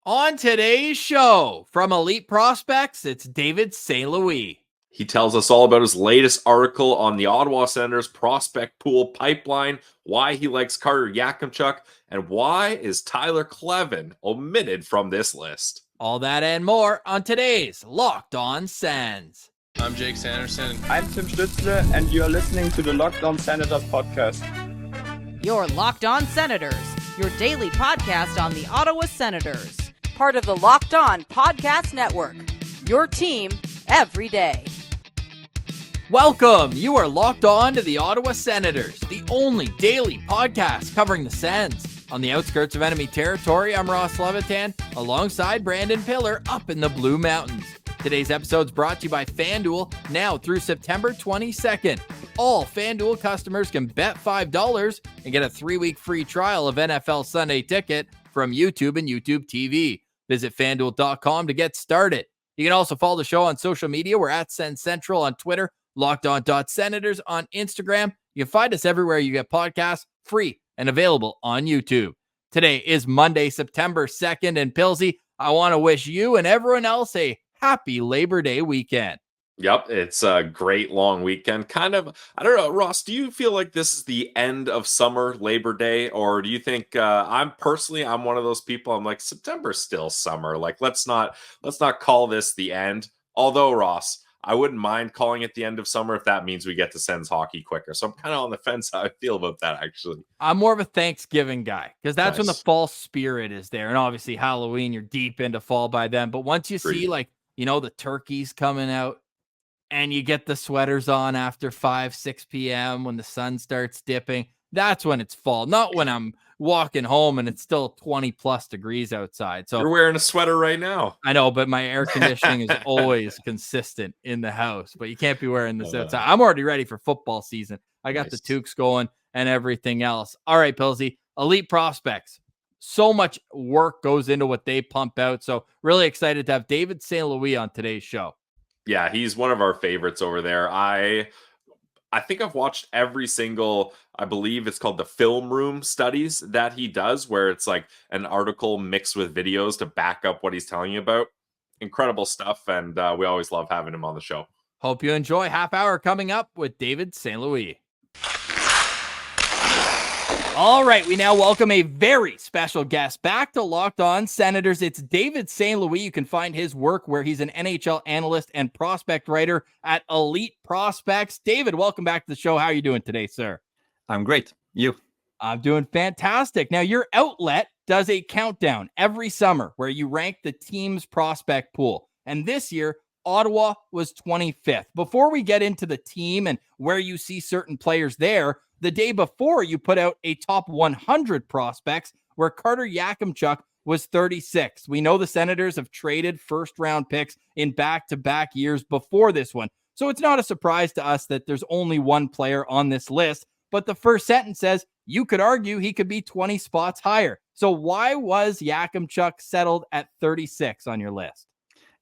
On today's show from Elite Prospects, it's David St. Louis. He tells us all about his latest article on the Ottawa Senators prospect pool pipeline, why he likes Carter Yakemchuk, and why is Tyler Kleven omitted from this list. All that and more on today's Locked On Sens. I'm Jake Sanderson. I'm Tim Stützle, and you're listening to the Locked On Senators podcast. You're Locked On Senators, your daily podcast on the Ottawa Senators. Part of the Locked On Podcast Network, your team every day. Welcome. You are locked on to the Ottawa Senators, the only daily podcast covering the Sens. On the outskirts of enemy territory, I'm Ross Levitan, alongside Brandon Piller up in the Blue Mountains. Today's episode is brought to you by FanDuel, now through September 22nd. All FanDuel customers can bet $5 and get a 3-week free trial of NFL Sunday Ticket from YouTube and YouTube TV. Visit FanDuel.com to get started. You can also follow the show on social media. We're at Sens Central on Twitter, LockedOn.Senators on Instagram. You can find us everywhere you get podcasts, free and available on YouTube. Today is Monday, September 2nd, and Pilsy, I want to wish you and everyone else a happy Labor Day weekend. Yep, it's a great long weekend. Kind of, I don't know, Ross, do you feel like this is the end of summer, Labor Day, or do you think I'm one of those people, I'm like, September's still summer. Like, let's not call this the end. Although, Ross, I wouldn't mind calling it the end of summer if that means we get to Sens hockey quicker. So I'm kind of on the fence how I feel about that, actually. I'm more of a Thanksgiving guy because that's when the fall spirit is there. And obviously Halloween, you're deep into fall by then. But once you see the turkeys coming out and you get the sweaters on after 5-6 p.m. when the sun starts dipping, that's when it's fall. Not when I'm walking home and it's still 20 plus degrees outside. So you're wearing a sweater right now. I know, but my air conditioning is always consistent in the house, but you can't be wearing this outside. I'm already ready for football season. I got the toques going and everything else. All right, Pilsy, Elite Prospects. So much work goes into what they pump out. So really excited to have David St. Louis on today's show. Yeah, he's one of our favorites over there. I think I've watched every single, I believe it's called the film room studies that he does, where it's like an article mixed with videos to back up what he's telling you about. Incredible stuff, and we always love having him on the show. Hope you enjoy half hour coming up with David St. Louis. All right, we now welcome a very special guest back to Locked On Senators. It's David St. Louis. You can find his work where he's an NHL analyst and prospect writer at Elite Prospects. David, welcome back to the show. How are you doing today, sir? I'm great. You? I'm doing fantastic. Now, your outlet does a countdown every summer where you rank the team's prospect pool. And this year, Ottawa was 25th. Before we get into the team and where you see certain players there, the day before you put out a top 100 prospects where Carter Yakemchuk was 36. We know the Senators have traded first-round picks in back-to-back years before this one. So it's not a surprise to us that there's only one player on this list. But the first sentence says you could argue he could be 20 spots higher. So why was Yakemchuk settled at 36 on your list?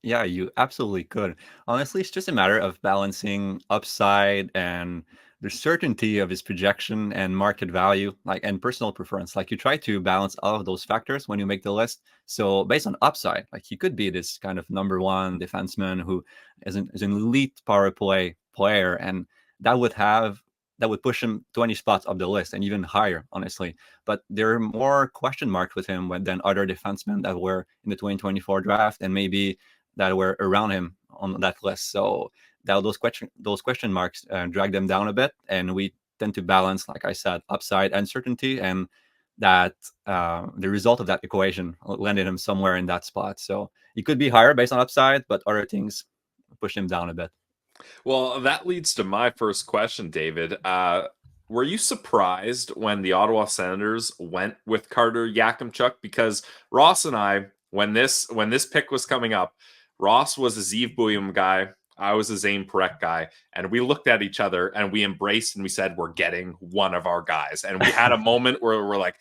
Yeah, you absolutely could. Honestly, it's just a matter of balancing upside and the certainty of his projection and market value, and personal preference. You try to balance all of those factors when you make the list. So based on upside, he could be this kind of number one defenseman who is an elite power play player, and that would push him 20 spots up the list and even higher, honestly. But there are more question marks with him than other defensemen that were in the 2024 draft and maybe that were around him on that list. So those question marks drag them down a bit, and we tend to balance, like I said, upside and certainty, and that the result of that equation landed him somewhere in that spot. So he could be higher based on upside, but other things push him down a bit. Well, that leads to my first question, David. Were you surprised when the Ottawa Senators went with Carter Yakemchuk? Because Ross and I, when this pick was coming up, Ross was a Zeev Bouillon guy. I was a Zane Parekh guy, and we looked at each other and we embraced and we said, we're getting one of our guys. And we had a moment where we're like,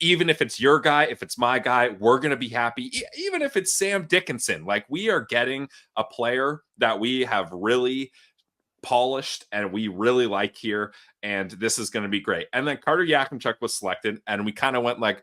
even if it's your guy, if it's my guy, we're going to be happy. Even if it's Sam Dickinson, we are getting a player that we have really polished and we really like here. And this is going to be great. And then Carter Yakemchuk was selected, and we kind of went like,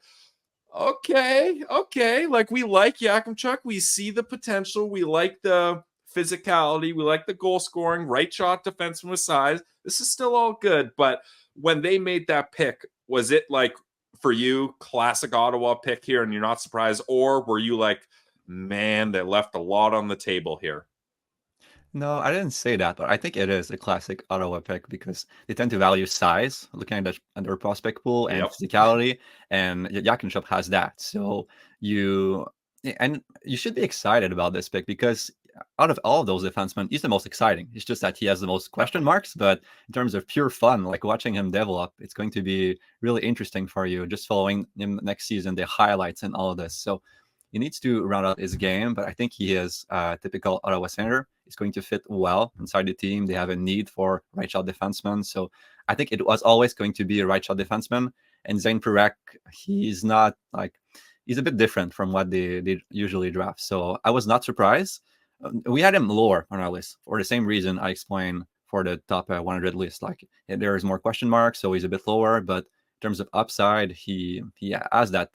Okay. Like, we like Yakemchuk. We see the potential. We like the physicality. We like the goal scoring, right shot defenseman with size. This is still all good. But when they made that pick, was it like, for you, classic Ottawa pick here and you're not surprised? Or were you like, man, they left a lot on the table here? No, I didn't say that, but I think it is a classic Ottawa pick because they tend to value size, looking at their prospect pool and Yep. physicality, and Yakimchuk has that. So you you should be excited about this pick because out of all of those defensemen, he's the most exciting. It's just that he has the most question marks, but in terms of pure fun, like watching him develop, it's going to be really interesting for you. Just following him next season, the highlights and all of this. So he needs to round out his game, but I think he is a typical Ottawa Senator. He's going to fit well inside the team. They have a need for right shot defensemen. So I think it was always going to be a right shot defenseman. And Zane Perek, he's not like, he's a bit different from what they usually draft. So I was not surprised. We had him lower on our list for the same reason I explained for the top 100 list. Like, there is more question marks, so he's a bit lower. But in terms of upside, he has that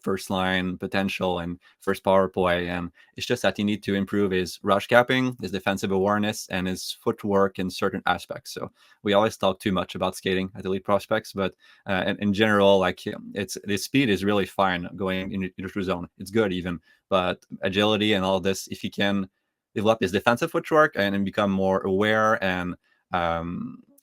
first line potential and first power play, and it's just that he need to improve his rush capping, his defensive awareness, and his footwork in certain aspects. So we always talk too much about skating at Elite Prospects, but in general, like, it's the speed is really fine going into zone. It's good even, but agility and all this, if he can develop his defensive footwork and become more aware, and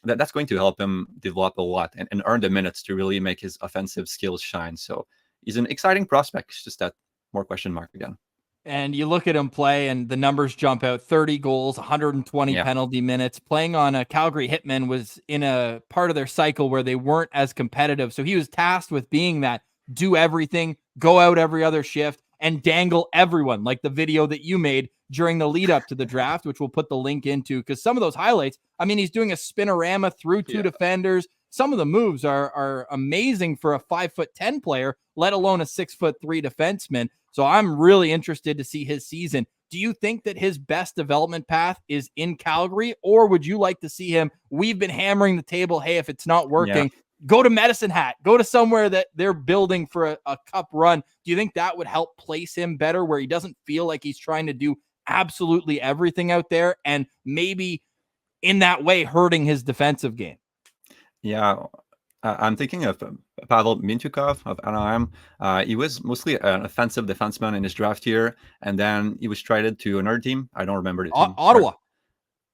that's going to help him develop a lot and earn the minutes to really make his offensive skills shine. So he's an exciting prospect. It's just that more question mark again. And you look at him play and the numbers jump out: 30 goals, 120 penalty minutes. Playing on a Calgary Hitmen was in a part of their cycle where they weren't as competitive. So he was tasked with being that do everything, go out every other shift, and dangle everyone, like the video that you made during the lead up to the draft, which we'll put the link into, because some of those highlights, I mean, he's doing a spinorama through two defenders. Some of the moves are amazing for a 5'10" player, let alone a 6'3" defenseman. So I'm really interested to see his season. Do you think that his best development path is in Calgary, or would you like to see him? We've been hammering the table. Hey, if it's not working, go to Medicine Hat, go to somewhere that they're building for a cup run. Do you think that would help place him better, where he doesn't feel like he's trying to do absolutely everything out there, and maybe in that way hurting his defensive game? Yeah, I'm thinking of Pavel Mintyukov of Anaheim. He was mostly an offensive defenseman in his draft year, and then he was traded to another team. I don't remember the team. Ottawa.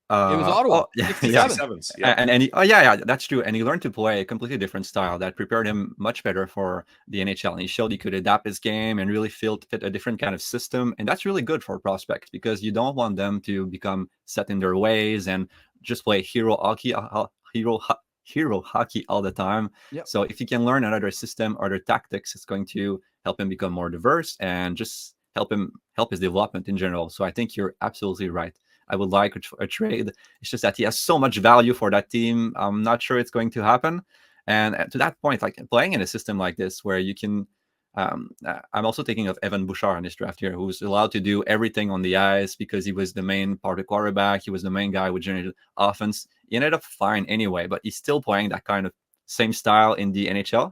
It was Ottawa. Oh, yeah, 67s. And he, yeah, that's true. And he learned to play a completely different style that prepared him much better for the NHL. And he showed he could adapt his game and really fit a different kind of system. And that's really good for prospects, because you don't want them to become set in their ways and just play hero hockey all the time. So if he can learn another system or other tactics, it's going to help him become more diverse and just help his development in general. So I think you're absolutely right. I would like a trade. It's just that he has so much value for that team. I'm not sure it's going to happen. And to that point, like, playing in a system like this where you can, I'm also thinking of Evan Bouchard in this draft here, who's allowed to do everything on the ice because he was the main part of quarterback. He was the main guy who generated offense. He ended up fine anyway, but he's still playing that kind of same style in the NHL,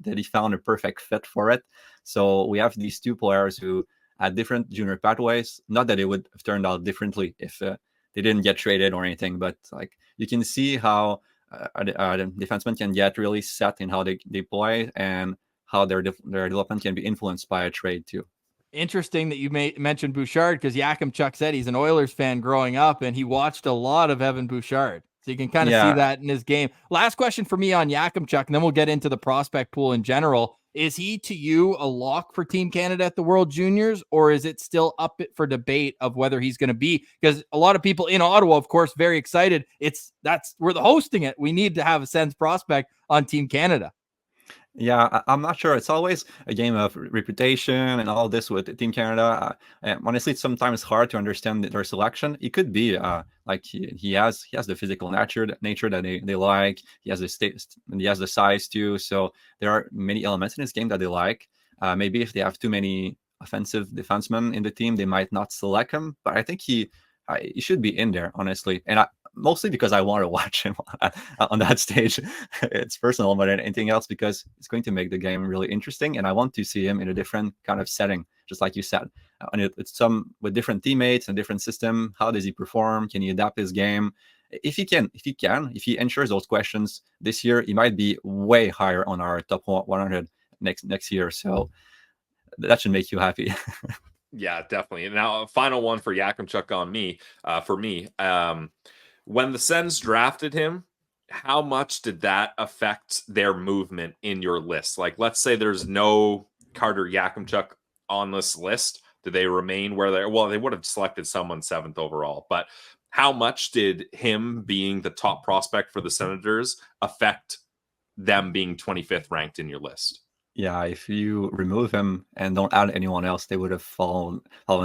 that he found a perfect fit for it. So we have these two players who had different junior pathways. Not that it would have turned out differently if they didn't get traded or anything, but like, you can see how the defensemen can get really set in how they play, and how their development can be influenced by a trade too. Interesting that you mentioned Bouchard, because Yakimchuk said he's an Oilers fan growing up, and he watched a lot of Evan Bouchard. So you can kind of see that in his game. Last question for me on Yakimchuk, and then we'll get into the prospect pool in general. Is he, to you, a lock for Team Canada at the World Juniors, or is it still up for debate of whether he's going to be? Because a lot of people in Ottawa, of course, very excited. We're hosting it. We need to have a Sens prospect on Team Canada. Yeah, I'm not sure. It's always a game of reputation and all this with Team Canada. And honestly, it's sometimes hard to understand their selection. It could be like he has the physical nature that they like. He has the size too. So there are many elements in his game that they like. Maybe if they have too many offensive defensemen in the team, they might not select him. But I think he should be in there, honestly. And mostly because I want to watch him on that stage. It's personal more than anything else, because it's going to make the game really interesting, and I want to see him in a different kind of setting, just like you said. And it's some with different teammates and different system. How does he perform? Can he adapt his game? If he answers those questions this year, he might be way higher on our top 100 next year. So that should make you happy. Yeah, definitely. Now, a final one for Yakemchuk for me. When the Sens drafted him, how much did that affect their movement in your list? Like, let's say there's no Carter Yakemchuk on this list. Do they remain where they're? Well, they would have selected someone 7th overall, but how much did him being the top prospect for the Senators affect them being 25th ranked in your list? Yeah, if you remove him and don't add anyone else, they would have fallen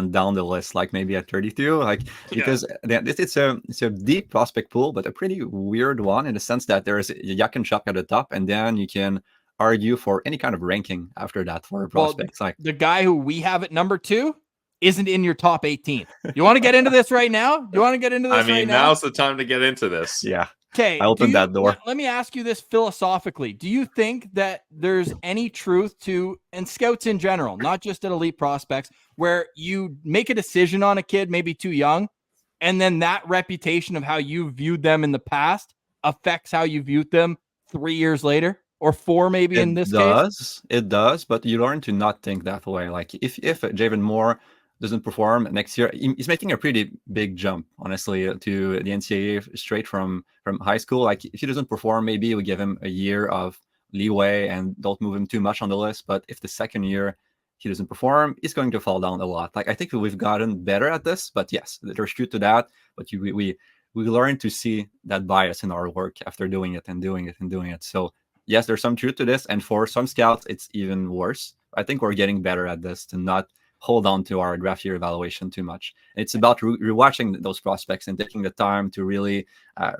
down the list, like maybe at 32. Like, because it's a deep prospect pool, but a pretty weird one in the sense that there is Yakemchuk at the top, and then you can argue for any kind of ranking after that for prospects. Like the guy who we have at number 2 isn't in your top 18. You want to get into this right now? You want to get into this? I mean, now's the time to get into this. Yeah. Okay, I opened that door. Let me ask you this philosophically. Do you think that there's any truth to, and scouts in general, not just at Elite Prospects, where you make a decision on a kid maybe too young, and then that reputation of how you viewed them in the past affects how you viewed them 3 years later, or 4 maybe in this case? It does, but you learn to not think that way. Like if Javon Moore doesn't perform next year, he's making a pretty big jump, honestly, to the NCAA straight from high school. Like if he doesn't perform, maybe we give him a year of leeway and don't move him too much on the list. But if the second year he doesn't perform, he's going to fall down a lot. Like I think we've gotten better at this, but yes, there's truth to that. But we learn to see that bias in our work after doing it and doing it and doing it. So yes, there's some truth to this. And for some scouts, it's even worse. I think we're getting better at this, to not hold on to our draft year evaluation too much. It's about rewatching those prospects and taking the time to really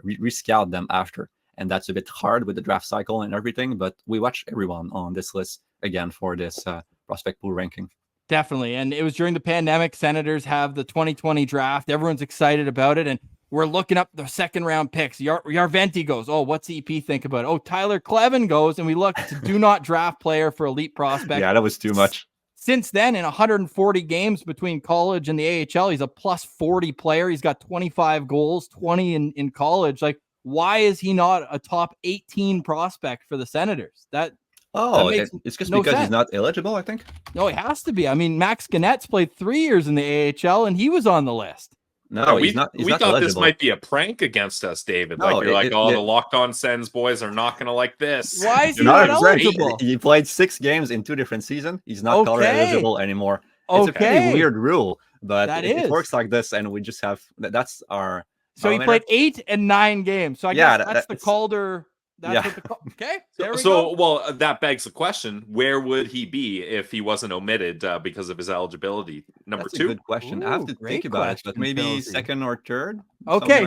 re-scout them after. And that's a bit hard with the draft cycle and everything, but we watch everyone on this list again for this prospect pool ranking. Definitely. And it was during the pandemic. Senators have the 2020 draft. Everyone's excited about it. And we're looking up the second round picks. Yarventi goes, oh, what's EP think about it? Oh, Tyler Clevin goes, and we look to do not draft player for Elite Prospect. Yeah, that was too much. Since then, in 140 games between college and the AHL, he's a plus 40 player. He's got 25 goals, 20 in college. Like, why is he not a top 18 prospect for the Senators? That it's just because he's not eligible, I think. No, he has to be. I mean, Max Ganette's played 3 years in the AHL, and he was on the list. No, we thought eligible. This might be a prank against us, David. No, the Locked On Sens boys are not going to like this. Why is he not eligible? He played 6 games in 2 different seasons. He's not color eligible anymore. It's a pretty weird rule, but it works like this, and we just have that's our. So he played 8 and 9 games. So I guess that's the Calder. That's okay. There we go. Well, that begs the question: where would he be if he wasn't omitted because of his eligibility? Number 2. That's a good question. I have to think about it, but maybe second or third. Okay,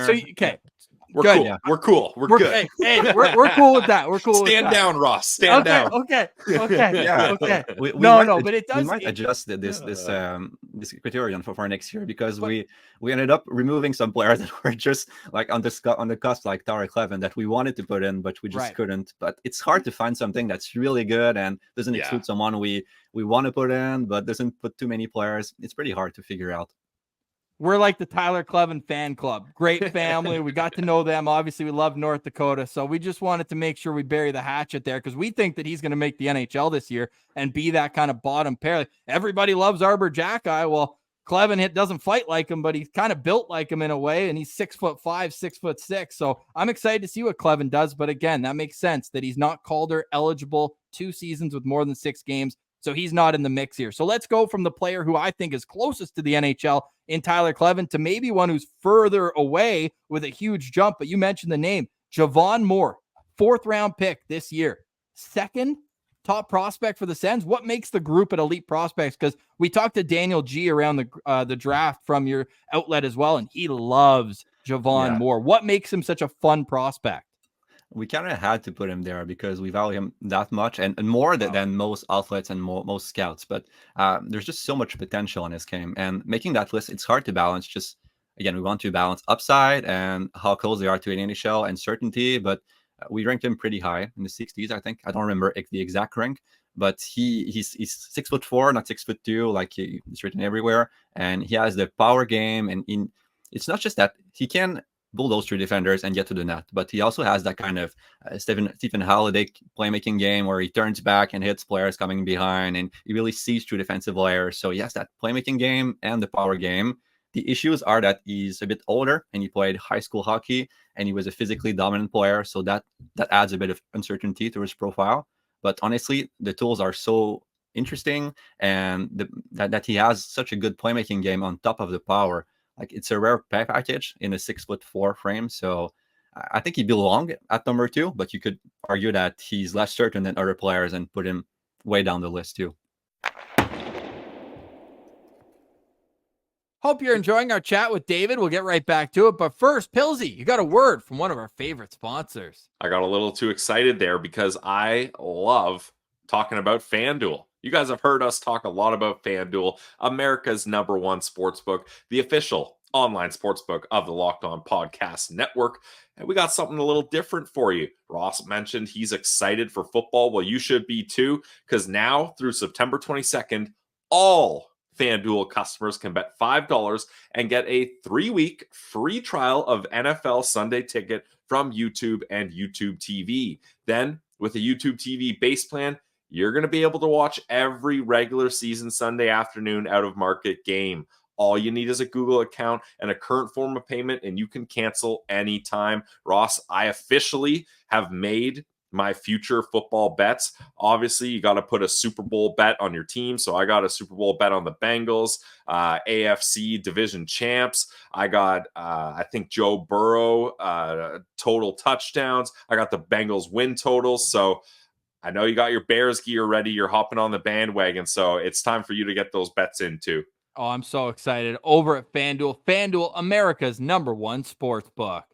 We're good. Cool. Yeah. We're cool. We're good. Hey, we're cool with that. We're cool. Stand down, Ross. Stand down. Okay. Yeah. Okay. But it does. We might adjust this criterion for next year, because we ended up removing some players that were just like on the cusp, like Tyler Clevin, that we wanted to put in, but we just couldn't. But it's hard to find something that's really good and doesn't exclude someone we want to put in, but doesn't put too many players. It's pretty hard to figure out. We're like the Tyler Clevin fan club. Great family. We got to know them. Obviously, we love North Dakota. So we just wanted to make sure we bury the hatchet there, because we think that he's going to make the NHL this year and be that kind of bottom pair. Everybody loves Arbor Jackeye. Well, Clevin doesn't fight like him, but he's kind of built like him in a way, and he's 6'5", 6'6". So I'm excited to see what Clevin does. But again, that makes sense that he's not Calder eligible, 2 seasons with more than 6 games. So he's not in the mix here. So let's go from the player who I think is closest to the NHL in Tyler Clevin to maybe one who's further away with a huge jump. But you mentioned the name, Javon Moore, 4th round pick this year. 2nd top prospect for the Sens. What makes the group at Elite Prospects? Because we talked to Daniel G around the draft from your outlet as well, and he loves Javon Moore. What makes him such a fun prospect? We kind of had to put him there because we value him that much and more than most outlets and most scouts. But there's just so much potential in his game. And making that list, it's hard to balance just again, we want to balance upside and how close they are to an NHL and certainty, but we ranked him pretty high in the 60s, I think. I don't remember the exact rank, but he's 6'4", not 6'2", like he's written everywhere, and he has the power game, and it's not just that he can bulldoze through defenders and get to the net, but he also has that kind of Stephen Holiday playmaking game where he turns back and hits players coming behind, and he really sees through defensive layers. So he has that playmaking game and the power game. The issues are that he's a bit older and he played high school hockey and he was a physically dominant player. So that adds a bit of uncertainty to his profile. But honestly, the tools are so interesting, and that he has such a good playmaking game on top of the power. Like, it's a rare package in a 6'4" frame. So I think he belongs at number 2, but you could argue that he's less certain than other players and put him way down the list too. Hope you're enjoying our chat with David. We'll get right back to it. But first, Pilsy, you got a word from one of our favorite sponsors. I got a little too excited there because I love talking about FanDuel. You guys have heard us talk a lot about FanDuel, America's #1 sportsbook, the official online sportsbook of the Locked On Podcast Network. And we got something a little different for you. Ross mentioned he's excited for football. Well, you should be too, because now through September 22nd, all FanDuel customers can bet $5 and get a 3-week free trial of NFL Sunday Ticket from YouTube and YouTube TV. Then, with a YouTube TV base plan, you're going to be able to watch every regular season Sunday afternoon out-of-market game. All you need is a Google account and a current form of payment, and you can cancel anytime. Ross, I officially have made my future football bets. Obviously, you got to put a Super Bowl bet on your team. So I got a Super Bowl bet on the Bengals, AFC division champs. I got, I think, Joe Burrow, total touchdowns. I got the Bengals win totals. So I know you got your Bears gear ready. You're hopping on the bandwagon. So it's time for you to get those bets in too. Oh, I'm so excited. Over at FanDuel, FanDuel, America's #1 sports book.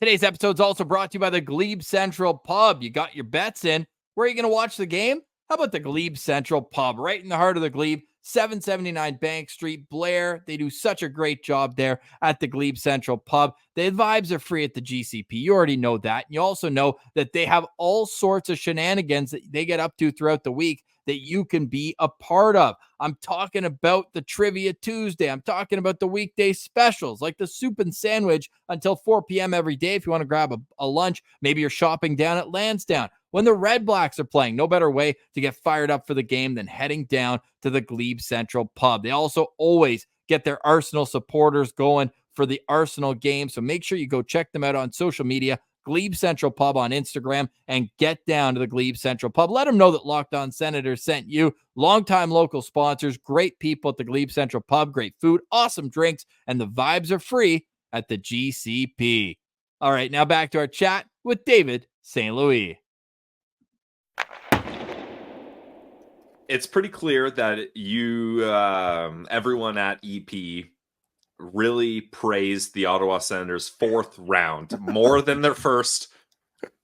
Today's episode is also brought to you by the GLEBE Central Pub. You got your bets in. Where are you going to watch the game? How about the GLEBE Central Pub, right in the heart of the Glebe, 779 Bank Street, Blair. They do such a great job there at the GLEBE Central Pub. The vibes are free at the GCP. You already know that. You also know that they have all sorts of shenanigans that they get up to throughout the week that you can be a part of. I'm talking about the Trivia Tuesday. I'm talking about the weekday specials like the soup and sandwich until 4 p.m. every day if you want to grab a lunch. Maybe you're shopping down at Lansdowne. When the Red Blacks are playing, no better way to get fired up for the game than heading down to the GLEBE Central Pub. They also always get their Arsenal supporters going for the Arsenal game, so make sure you go check them out on social media. GLEBE Central Pub on Instagram, and get down to the GLEBE Central Pub. Let them know that Locked On Senators sent you. Longtime local sponsors, great people at the GLEBE Central Pub, great food, awesome drinks, and the vibes are free at the GCP. All right, now back to our chat with David St. Louis. It's pretty clear that you, everyone at EP, really praised the Ottawa Senators' 4th round more than their first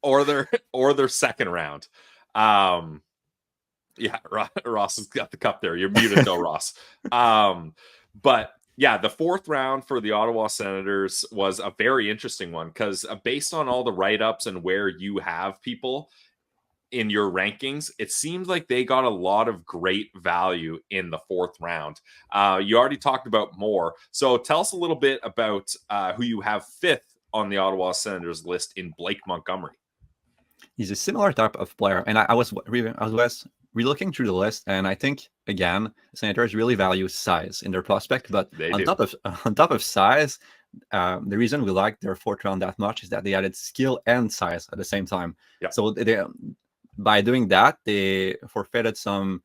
or their second round. Yeah, Ross has got the cup there. You're muted though, Ross. But yeah, the 4th round for the Ottawa Senators was a very interesting one because based on all the write-ups and where you have people in your rankings, it seems like they got a lot of great value in the 4th round. You already talked about Moore. So tell us a little bit about who you have 5th on the Ottawa Senators list in Blake Montgomery. He's a similar type of player. And I was re-looking through the list, and I think, again, Senators really value size in their prospect. But on top of size, the reason we like their 4th round that much is that they added skill and size at the same time. Yeah. So by doing that, they forfeited some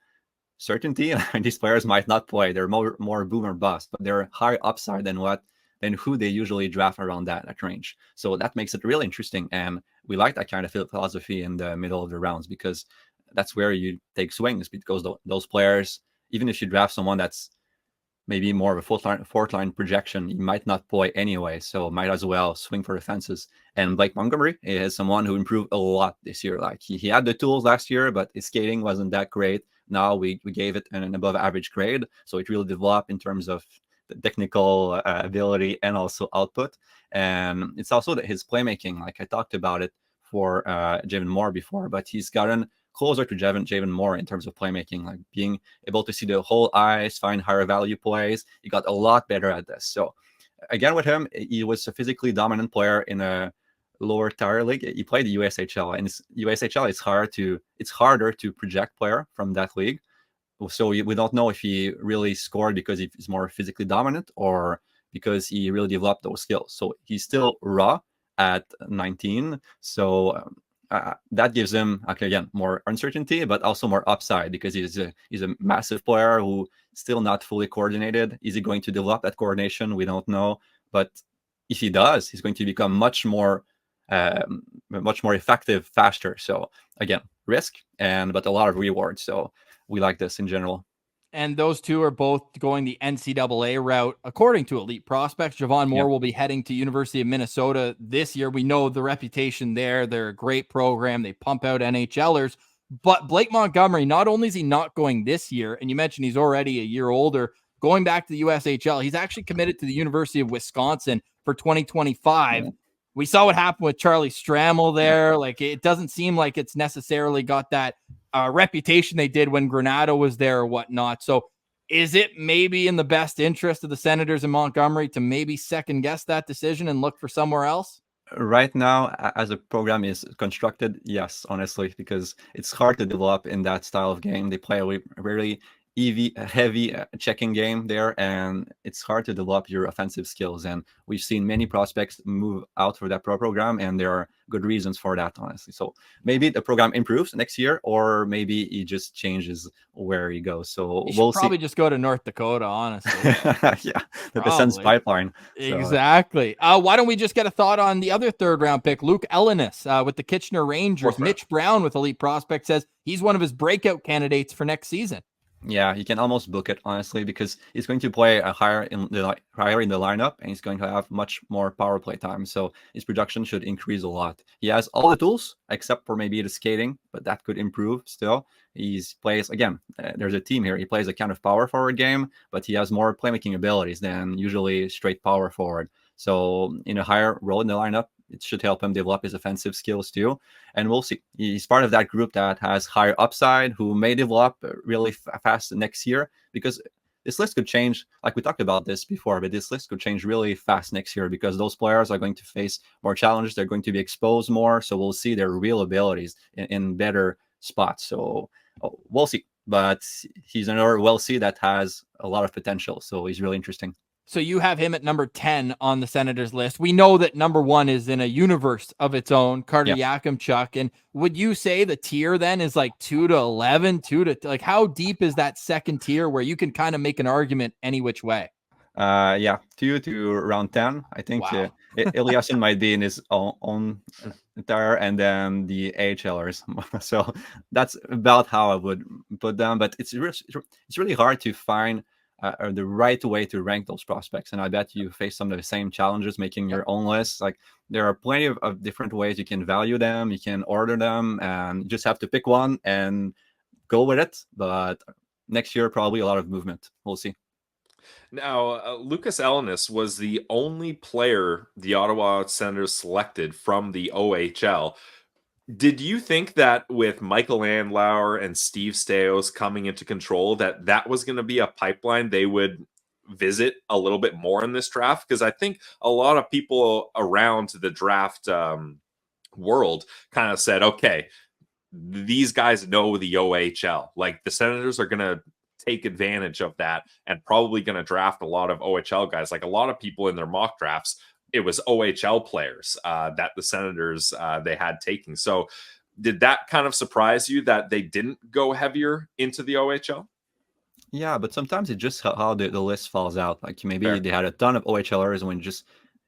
certainty, and these players might not play. They're more boom or bust, but they're higher upside than who they usually draft around that range. So that makes it really interesting, and we like that kind of philosophy in the middle of the rounds because that's where you take swings, because those players, even if you draft someone that's maybe more of a 4th line projection, you might not play anyway, so might as well swing for the fences. And Blake Montgomery is someone who improved a lot this year. Like he had the tools last year, but his skating wasn't that great. Now we gave it an above average grade, so it really developed in terms of technical ability and also output. And it's also his playmaking. Like I talked about it for Javon Moore before, but he's gotten closer to Javon Moore in terms of playmaking, like being able to see the whole ice, find higher value plays. He got a lot better at this. So again, with him, he was a physically dominant player in a lower tier league. He played the USHL, and USHL it's harder to project player from that league. So we don't know if he really scored because he's more physically dominant or because he really developed those skills. So he's still raw at 19. So that gives him, again, more uncertainty, but also more upside because he's a massive player who still not fully coordinated. Is he going to develop that coordination? We don't know. But if he does, he's going to become much more effective faster. So again, risk but a lot of rewards. So we like this in general. And those two are both going the NCAA route. According to Elite Prospects, Javon Moore will be heading to University of Minnesota this year. We know the reputation there. They're a great program. They pump out NHLers. But Blake Montgomery, not only is he not going this year, and you mentioned he's already a year older, going back to the USHL, he's actually committed to the University of Wisconsin for 2025. Yeah. We saw what happened with Charlie Stramel there. Like, it doesn't seem like it's necessarily got that reputation they did when Granato was there or whatnot. So is it maybe in the best interest of the Senators and Montgomery to maybe second guess that decision and look for somewhere else? Right now, as a program is constructed, yes, honestly, because it's hard to develop in that style of game. They play a very heavy checking game there, and it's hard to develop your offensive skills. And we've seen many prospects move out for that program, and there are good reasons for that, honestly. So maybe the program improves next year, or maybe he just changes where he goes. So we'll probably just go to North Dakota, honestly. Yeah, the Sens pipeline. Exactly. Why don't we just get a thought on the other third-round pick, Luke Ellenis with the Kitchener Rangers. Mitch Brown with Elite Prospect says he's one of his breakout candidates for next season. Yeah, he can almost book it, honestly, because he's going to play higher in the lineup, and he's going to have much more power play time. So his production should increase a lot. He has all the tools except for maybe the skating, but that could improve still. He plays, again, there's a team here. He plays a kind of power forward game, but he has more playmaking abilities than usually straight power forward. So in a higher role in the lineup, it should help him develop his offensive skills too. And we'll see. He's part of that group that has higher upside, who may develop really fast next year, because this list could change. Like we talked about this before, but this list could change really fast next year because those players are going to face more challenges. They're going to be exposed more. So we'll see their real abilities in better spots. So we'll see. But he's another we'll-see that has a lot of potential. So he's really interesting. So you have him at number 10 on the Senators list. We know that number 1 is in a universe of its own, Carter Yakemchuk. And would you say the tier then is like 2 to 11, 2 to like, how deep is that second tier where you can kind of make an argument any which way? 2 to around 10. I think Eliasson might be in his own entire, and then the AHLers. So that's about how I would put them. But it's really hard to find the right way to rank those prospects. And I bet you face some of the same challenges making your own list. Like, there are plenty of different ways you can value them, you can order them, and you just have to pick one and go with it. But next year, probably a lot of movement. We'll see. Now, Lucas Ellenis was the only player the Ottawa Senators selected from the OHL. Did you think that with Michael Andlauer and Steve Stais coming into control, that was going to be a pipeline they would visit a little bit more in this draft? Because I think a lot of people around the draft world kind of said, okay, these guys know the OHL. Like, the Senators are going to take advantage of that and probably going to draft a lot of OHL guys. Like, a lot of people in their mock drafts, it was OHL players that the Senators they had taking. So did that kind of surprise you that they didn't go heavier into the OHL? Yeah, but sometimes it's just how the list falls out. Like, maybe they had a ton of OHLers when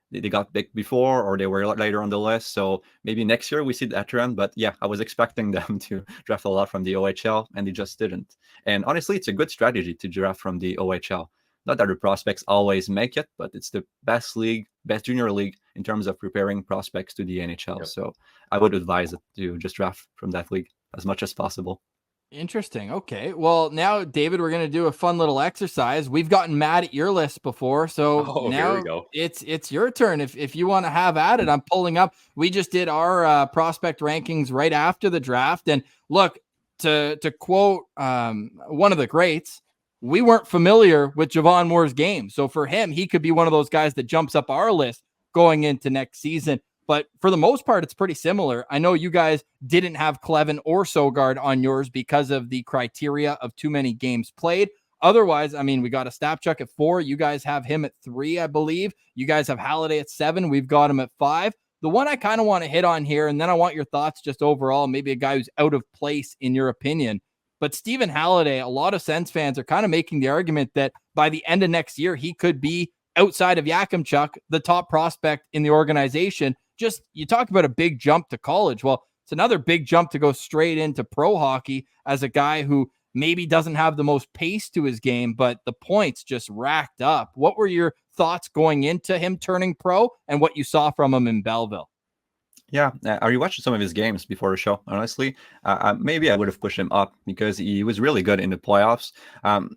they got big before, or they were later on the list. So maybe next year we see that trend. But yeah, I was expecting them to draft a lot from the OHL, and they just didn't. And honestly, it's a good strategy to draft from the OHL. Not that the prospects always make it, but it's the best junior league in terms of preparing prospects to the NHL. Yep. So I would advise it to just draft from that league as much as possible. Interesting. Okay. Well, now, David, we're going to do a fun little exercise. We've gotten mad at your list before, so Oh, here we now go. it's your turn. If you want to have at it, I'm pulling up. We just did our prospect rankings right after the draft, and look, to quote one of the greats, we weren't familiar with Javon Moore's game, so for him, he could be one of those guys that jumps up our list going into next season. But for the most part, it's pretty similar. I know you guys didn't have Clevin or Sogard on yours because of the criteria of too many games played. Otherwise, I mean, we got a Stapchuk at 4. You guys have him at 3, I believe. You guys have Halliday at 7. We've got him at 5. The one I kind of want to hit on here, and then I want your thoughts just overall, maybe a guy who's out of place in your opinion. But Stephen Halliday, a lot of Sens fans are kind of making the argument that by the end of next year, he could be, outside of Yakemchuk, the top prospect in the organization. Just, you talk about a big jump to college. Well, it's another big jump to go straight into pro hockey as a guy who maybe doesn't have the most pace to his game, but the points just racked up. What were your thoughts going into him turning pro and what you saw from him in Belleville? Yeah, I rewatched some of his games before the show. Honestly, maybe I would have pushed him up because he was really good in the playoffs.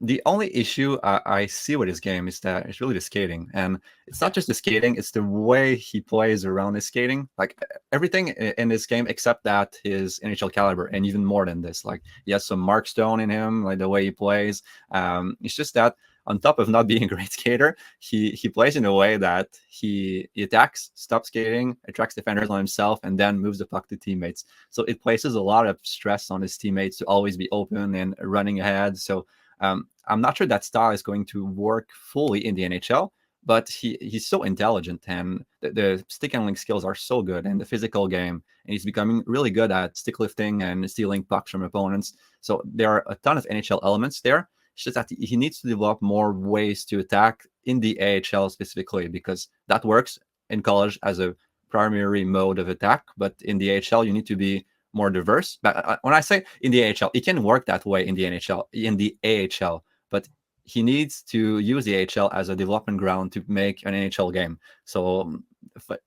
The only issue I see with his game is that it's really the skating, and it's not just the skating; it's the way he plays around his skating. Like everything in this game, except that his NHL caliber, and even more than this. Like he has some Mark Stone in him, like the way he plays. It's just that, on top of not being a great skater, he plays in a way that he attacks, stops skating, attracts defenders on himself, and then moves the puck to teammates. So it places a lot of stress on his teammates to always be open and running ahead. So I'm not sure that style is going to work fully in the NHL, but he's so intelligent, and the stick handling skills are so good, and the physical game, and he's becoming really good at stick lifting and stealing pucks from opponents. So there are a ton of NHL elements there. It's just that he needs to develop more ways to attack in the AHL specifically, because that works in college as a primary mode of attack. But in the AHL, you need to be more diverse. But when I say in the AHL, it can work that way in the NHL, in the AHL. But he needs to use the AHL as a development ground to make an NHL game. So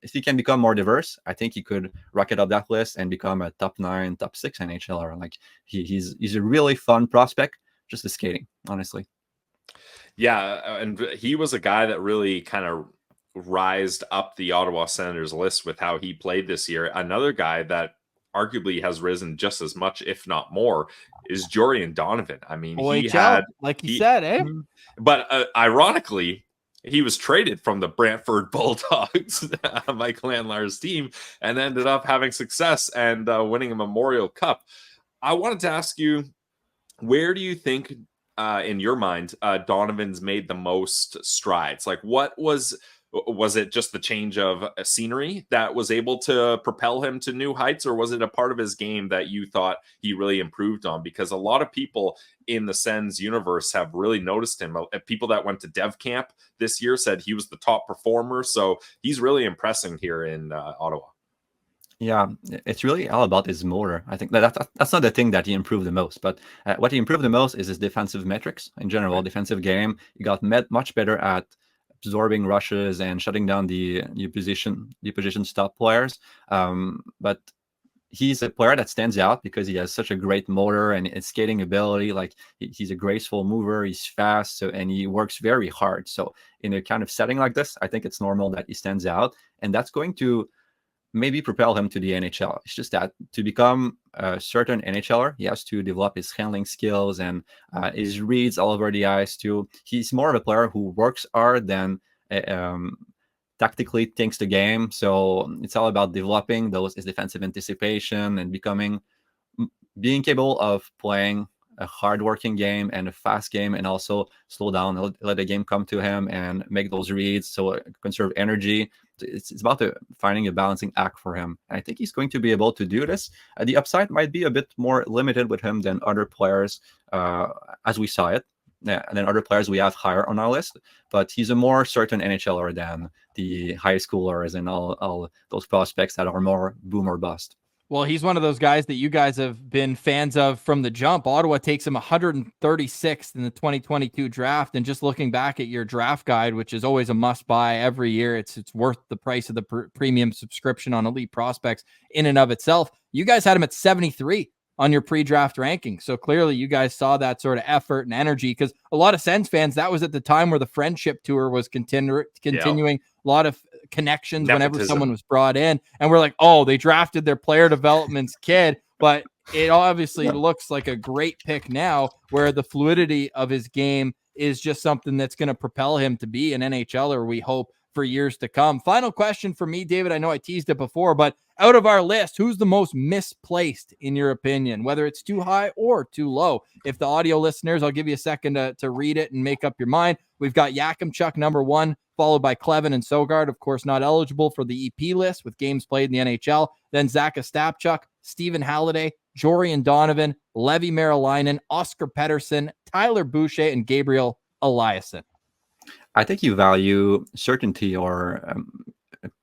if he can become more diverse, I think he could rocket up that list and become a top 9, top 6 NHLer. Like he's a really fun prospect. Just the skating, honestly. Yeah, and he was a guy that really kind of rised up the Ottawa Senators list with how he played this year. Another guy that arguably has risen just as much, if not more, is Jorian Donovan. I mean, he had, like you said, eh? But ironically, he was traded from the Brantford Bulldogs, Mike Landlar's team, and ended up having success and winning a Memorial Cup. I wanted to ask you, where do you think, in your mind, Donovan's made the most strides? Like, what was it just the change of scenery that was able to propel him to new heights, or was it a part of his game that you thought he really improved on? Because a lot of people in the Sens universe have really noticed him. People that went to Dev Camp this year said he was the top performer, so he's really impressing here in Ottawa. Yeah, it's really all about his motor. I think that's not the thing that he improved the most, but what he improved the most is his defensive metrics in general. Right. Defensive game, he got much better at absorbing rushes and shutting down the position stop players. But he's a player that stands out because he has such a great motor and skating ability. Like he's a graceful mover, he's fast, and he works very hard. So in a kind of setting like this, I think it's normal that he stands out, and that's going to maybe propel him to the NHL. It's just that to become a certain NHLer, he has to develop his handling skills and his reads all over the ice too. He's more of a player who works hard than tactically thinks the game. So it's all about developing his defensive anticipation and being capable of playing a hard-working game and a fast game, and also slow down, let the game come to him and make those reads, so conserve energy. It's about finding a balancing act for him. I think he's going to be able to do this. The upside might be a bit more limited with him than other players, as we saw it, than other players we have higher on our list. But he's a more certain NHLer than the high schoolers and all those prospects that are more boom or bust. Well, he's one of those guys that you guys have been fans of from the jump. Ottawa takes him 136th in the 2022 draft. And just looking back at your draft guide, which is always a must buy every year, it's worth the price of the premium subscription on Elite Prospects in and of itself. You guys had him at 73. on your pre-draft ranking. So clearly you guys saw that sort of effort and energy, because a lot of Sens fans, that was at the time where the friendship tour was continuing. A lot of connections whenever someone was brought in, and we're like, oh, they drafted their player development's kid. But it obviously looks like a great pick now, where the fluidity of his game is just something that's going to propel him to be an NHLer, we hope, for years to come. Final question for me, David. I know I teased it before, but out of our list, who's the most misplaced in your opinion, whether it's too high or too low? If the audio listeners, I'll give you a second to read it and make up your mind. We've got Yakemchuk number 1, followed by Kleven and Sogard, of course, not eligible for the EP list with games played in the NHL. Then Zach Ostapchuk, Stephen Halliday, Jorian Donovan, Levi Marilainen, Oscar Pettersson, Tyler Boucher, and Gabriel Eliasson. I think you value certainty or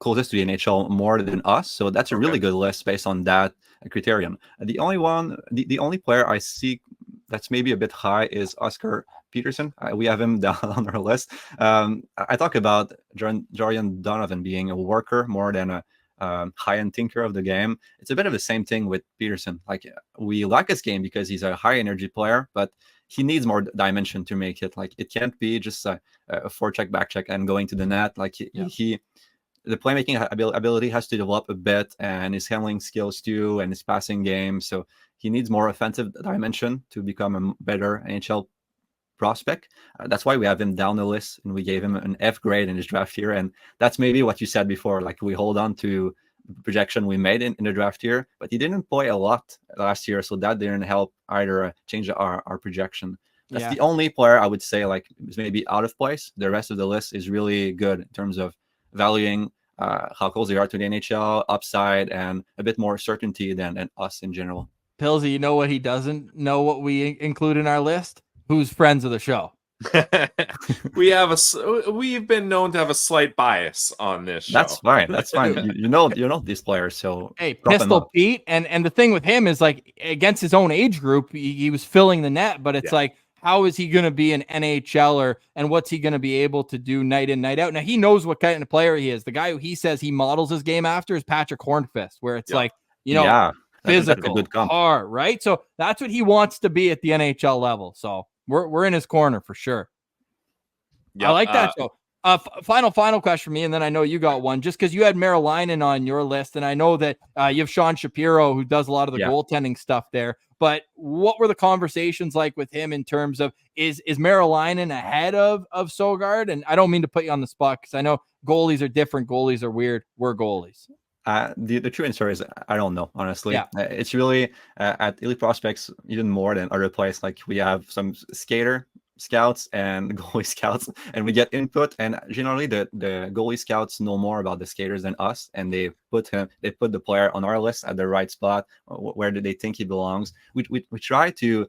closest to the NHL more than us. So that's a really good list based on that criterion. The only player I see that's maybe a bit high is Oscar Peterson. We have him down on our list. I talk about Jorian Donovan being a worker more than a high-end thinker of the game. It's a bit of the same thing with Peterson. Like, we like his game because he's a high-energy player, but he needs more dimension to make it. Like, it can't be just a forecheck, backcheck, and going to the net. Like, the playmaking ability has to develop a bit, and his handling skills too, and his passing game. So he needs more offensive dimension to become a better NHL prospect. That's why we have him down the list, and we gave him an F grade in his draft year. And that's maybe what you said before. Like, we hold on to the projection we made in the draft year, but he didn't play a lot last year, so that didn't help either change our projection. That's the only player I would say like is maybe out of place. The rest of the list is really good in terms of valuing how close they are to the NHL, upside, and a bit more certainty than us in general. Pillsy, you know what he doesn't know what we include in our list? Who's friends of the show? We've been known to have a slight bias on this show. That's fine. That's fine. you know these players. So hey, Pistol Pete, and the thing with him is like against his own age group, he was filling the net, but it's like, how is he going to be an NHLer, and what's he going to be able to do night in, night out? Now, he knows what kind of player he is. The guy who he says he models his game after is Patrick Hornqvist, where it's like, physical, hard, right? So that's what he wants to be at the NHL level. So we're in his corner for sure. Yep. I like that. So final question for me, and then I know you got one, just because you had Marilainen on your list, and I know that you have Sean Shapiro, who does a lot of the goaltending stuff there. But what were the conversations like with him in terms of is Marilainen ahead of Sogard? And I don't mean to put you on the spot, because I know goalies are different. Goalies are weird. We're goalies. The true answer is I don't know, honestly. It's really at Elite Prospects even more than other places. Like, we have some skater scouts and goalie scouts, and we get input, and generally the goalie scouts know more about the skaters than us, and they put the player on our list at the right spot where do they think he belongs. We try to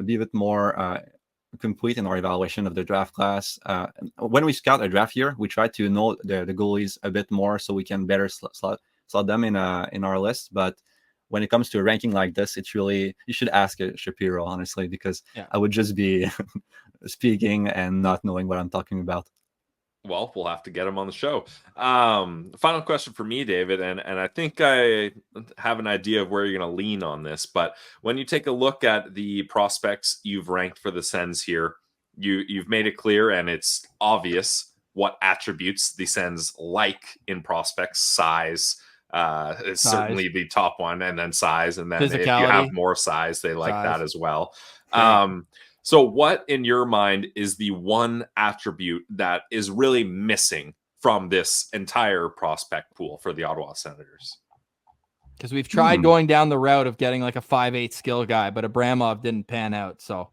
be a bit more complete in our evaluation of the draft class. When we scout a draft year, we try to know the goalies a bit more so we can better slot them in our list. But when it comes to a ranking like this, it's really, you should ask Shapiro, honestly, because I would just be speaking and not knowing what I'm talking about. Well, we'll have to get him on the show. Final question for me, David, and I think I have an idea of where you're going to lean on this, but when you take a look at the prospects you've ranked for the Sens here, you've made it clear, and it's obvious what attributes the Sens like in prospects. Size is certainly the top one, and then size, and then if you have more size, they like that as well. So what, in your mind, is the one attribute that is really missing from this entire prospect pool for the Ottawa Senators? Because we've tried going down the route of getting like a 5'8" skill guy, but Abramov didn't pan out. So,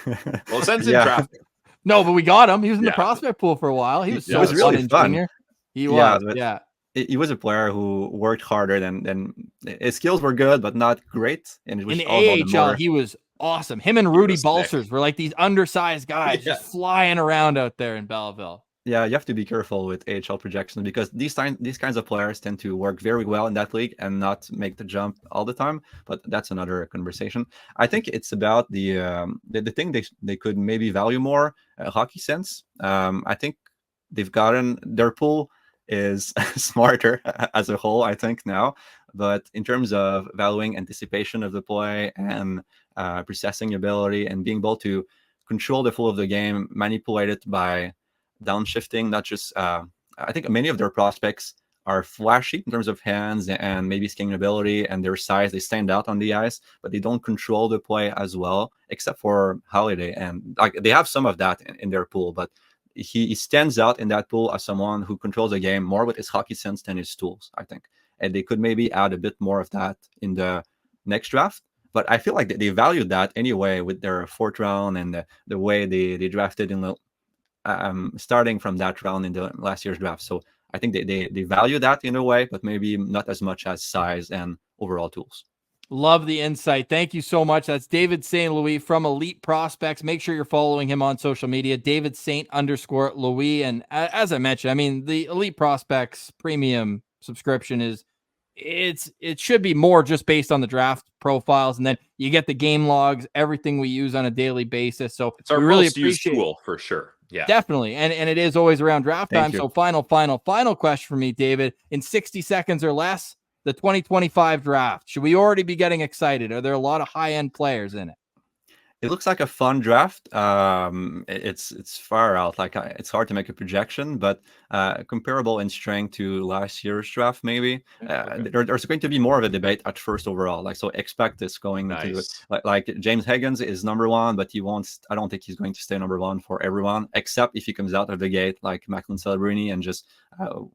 well, Sens didn't draft him. No, but we got him. He was in the prospect pool for a while. He was really fun. Junior. He was, He was a player who worked harder than his skills were good, but not great. And it was in the AHL, he was awesome. Him and Rudy Balcers were like these undersized guys just flying around out there in Belleville. Yeah, you have to be careful with AHL projections, because these kinds of players tend to work very well in that league and not make the jump all the time. But that's another conversation. I think it's about the thing they could maybe value more, hockey sense. I think they've gotten their pool is smarter as a whole, I think, now. But in terms of valuing anticipation of the play and processing ability and being able to control the flow of the game, manipulate it by downshifting, not just, I think many of their prospects are flashy in terms of hands and maybe skating ability and their size. They stand out on the ice, but they don't control the play as well, except for Holiday. And like they have some of that in their pool, but he stands out in that pool as someone who controls the game more with his hockey sense than his tools, I think. And they could maybe add a bit more of that in the next draft. But I feel like they valued that anyway with their fourth round and the way they drafted in the starting from that round in the last year's draft. So I think they value that in a way, but maybe not as much as size and overall tools. Love the insight. Thank you so much. That's David St. Louis from Elite Prospects. Make sure you're following him on social media, David St_Louis. And as I mentioned, I mean, the Elite Prospects premium subscription it should be more just based on the draft profiles, and then you get the game logs, everything we use on a daily basis. So it's our we really most used appreciate tool for sure. Yeah, definitely. And it is always around draft time. You. So final question for me, David, in 60 seconds or less, the 2025 draft. Should we already be getting excited? Are there a lot of high-end players in it? It looks like a fun draft. It's far out. Like it's hard to make a projection, but comparable in strength to last year's draft, maybe. Okay. There's going to be more of a debate at first overall. Like so, expect this going to like James Higgins is number one, but he won't. I don't think he's going to stay number one for everyone, except if he comes out of the gate like Macklin Celebrini and just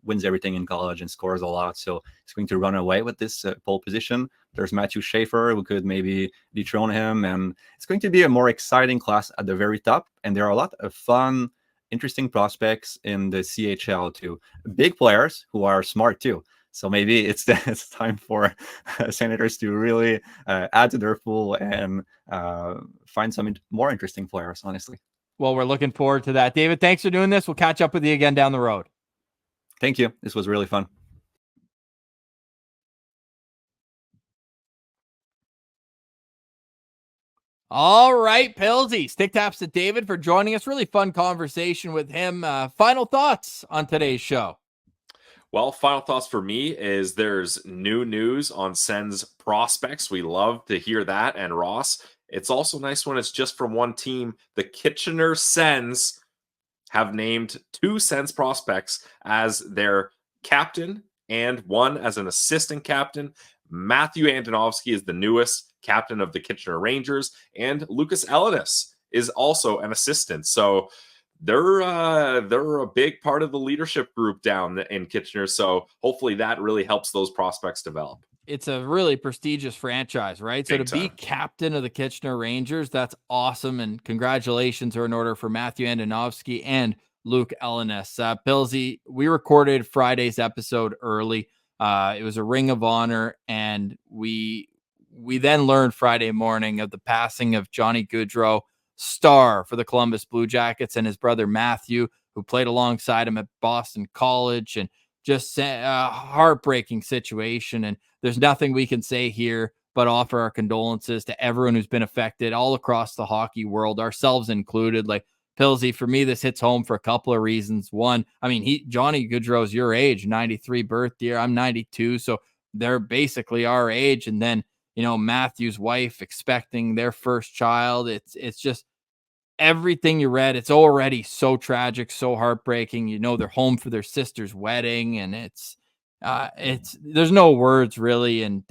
wins everything in college and scores a lot. So he's going to run away with this pole position. There's Matthew Schaefer who could maybe dethrone him, and it's going to be a more exciting class at the very top. And there are a lot of fun, interesting prospects in the CHL too. Big players who are smart too. So maybe it's time for Senators to really add to their pool and find some more interesting players, honestly. Well, we're looking forward to that. David, thanks for doing this. We'll catch up with you again down the road. Thank you. This was really fun. All right, Pillsy. Stick taps to David for joining us. Really fun conversation with him. Final thoughts on today's show. Well, final thoughts for me is there's new news on Sens prospects. We love to hear that. And Ross, it's also nice when it's just from one team. The Kitchener Sens have named 2 Sens prospects as their captain and one as an assistant captain. Matthew Antonovsky is the newest captain of the Kitchener Rangers, and Lucas Ellinas is also an assistant. So they're a big part of the leadership group down in Kitchener. So hopefully that really helps those prospects develop. It's a really prestigious franchise, right? So to be captain of the Kitchener Rangers, that's awesome. And congratulations are in order for Matthew Antonovsky and Luke Ellinas. Pillsy, we recorded Friday's episode early. It was a Ring of Honor, and we then learned Friday morning of the passing of Johnny Gaudreau, star for the Columbus Blue Jackets, and his brother Matthew, who played alongside him at Boston College, and just a heartbreaking situation. And there's nothing we can say here but offer our condolences to everyone who's been affected all across the hockey world, ourselves included. Like, Pillsy, for me, this hits home for a couple of reasons. One, I mean, Johnny Gaudreau's your age, 93 birth year. I'm 92, so they're basically our age. And then, you know, Matthew's wife expecting their first child. It's just everything you read. It's already so tragic, so heartbreaking. You know, they're home for their sister's wedding, and it's there's no words really. And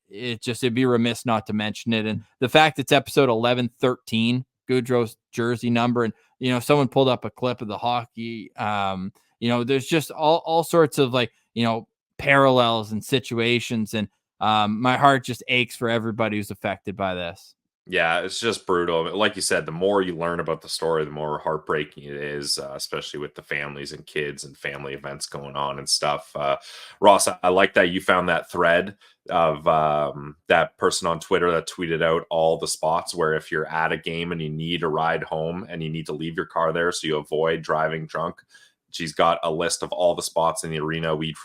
it'd be remiss not to mention it. And the fact it's episode 1113, Gaudreau's jersey number, and you know, someone pulled up a clip of the hockey. You know, there's just all sorts of, like, you know, parallels and situations, and my heart just aches for everybody who's affected by this. Yeah, it's just brutal. Like you said, the more you learn about the story, the more heartbreaking it is, especially with the families and kids and family events going on and stuff. Ross, I like that you found that thread of that person on Twitter that tweeted out all the spots where if you're at a game and you need a ride home and you need to leave your car there so you avoid driving drunk. She's got a list of all the spots in the arena. We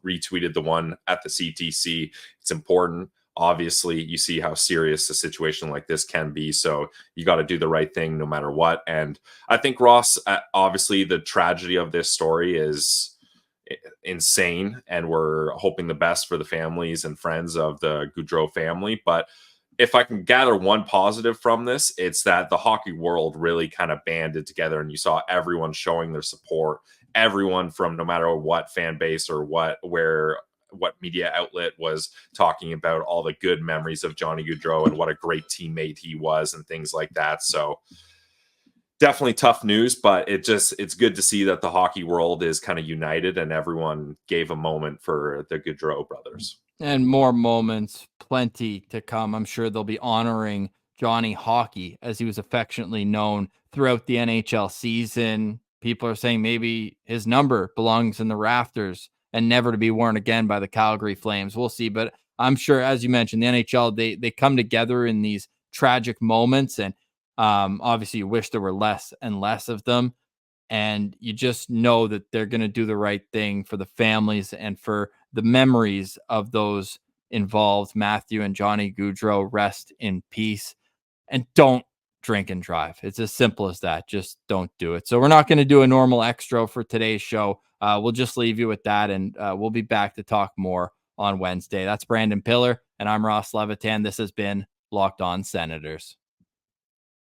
retweeted the one at the CTC. It's important. Obviously, you see how serious a situation like this can be. So you got to do the right thing no matter what. And I think, Ross, obviously the tragedy of this story is insane, and we're hoping the best for the families and friends of the Gaudreau family. But if I can gather one positive from this, it's that the hockey world really kind of banded together, and you saw everyone showing their support. Everyone from no matter what fan base or what media outlet was talking about all the good memories of Johnny Gaudreau and what a great teammate he was and things like that. So definitely tough news, but it's good to see that the hockey world is kind of united and everyone gave a moment for the Gaudreau brothers. And more moments, plenty to come. I'm sure they'll be honoring Johnny Hockey, as he was affectionately known throughout the NHL season. People are saying maybe his number belongs in the rafters and never to be worn again by the Calgary Flames. We'll see. But I'm sure, as you mentioned, the NHL, they come together in these tragic moments. And obviously you wish there were less and less of them. And you just know that they're going to do the right thing for the families and for the memories of those involved. Matthew and Johnny Gaudreau, rest in peace. And don't drink and drive. It's as simple as that. Just don't do it. So we're not going to do a normal extra for today's show. We'll just leave you with that, and we'll be back to talk more on Wednesday. That's Brandon Piller, and I'm Ross Levitan. This has been Locked On Senators.